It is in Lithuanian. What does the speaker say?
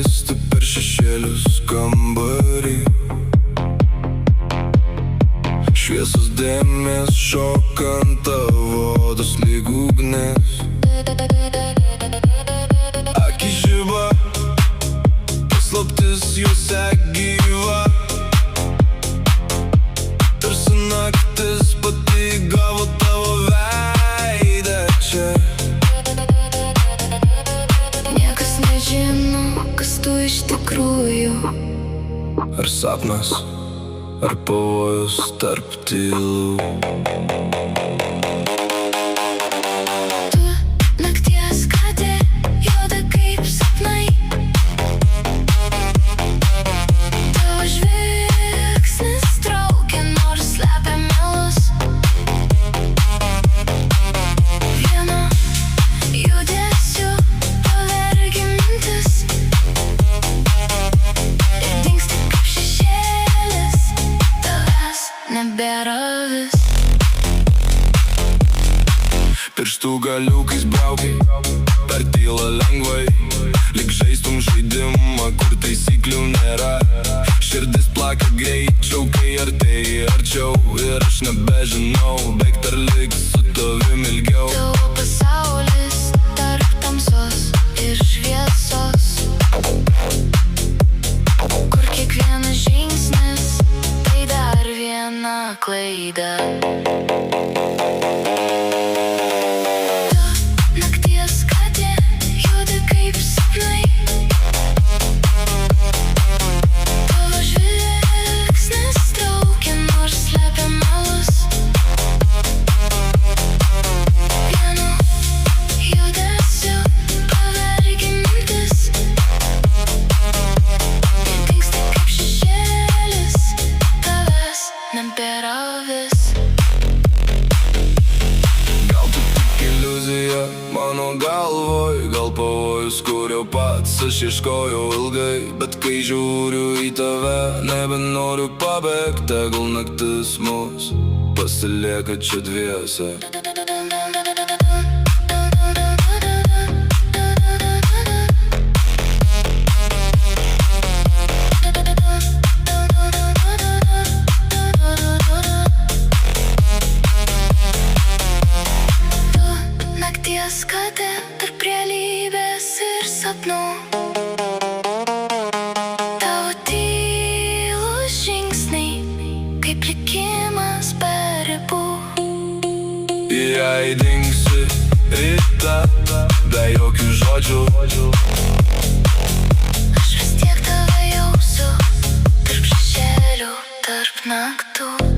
skristi per šešėlius kambarį. Šviesos dėmės šokant tavo odos lyg ugnis. Akys žiba, paslaptis juose gyva. Tarsi naktis pati gavo tavo veidą čia. Niekas nežino, kas tu iš tikrųjų. Ar sapnas, ar pavojus tarp tylų. Tu nakties katė, juoda kaip sapnai. Tavo žvilgsnis traukia, nors slepia melus. Vienu judesiu pavergi mintis ir dingsti kaip šešėlis. Tavęs nebėra vis. Pirštų galiukais braukiai per tylą lengvai, lyg žaistum žaidimą, kur taisyklių nėra. Širdis plaka greičiau, kai artėji arčiau, ir aš nebežinau, baig dar liks su tavim ilgiau. Tavo pasaulis tarp tamsos ir šviesos, kur kiekvienas žingsnis tai dar viena klaida. Tu nakties katė, juoda kaip sapnai. Tavo žvilgsnis traukia, nors slepia melus. Vienu judesiu pavergi mintis ir dingsti kaip šešėlis. Tavęs nebėra vis. Gal tu tik iliuzija mano galvoj, gal pavojus, kur jau pats aš ieškojau ilgai. Bet kai žiūriu į tave, nebenoriu pabėgti, tegul naktis mus pasilieka čia dviese. Tu nakties katė tarp realybės ir sapnų. Tavo tylūs žingsniai kaip likimas be ribų. Jei dingsi rytą be jokių žodžių, Aš vis tiek tave jausiu tarp šešėlių, tarp naktų.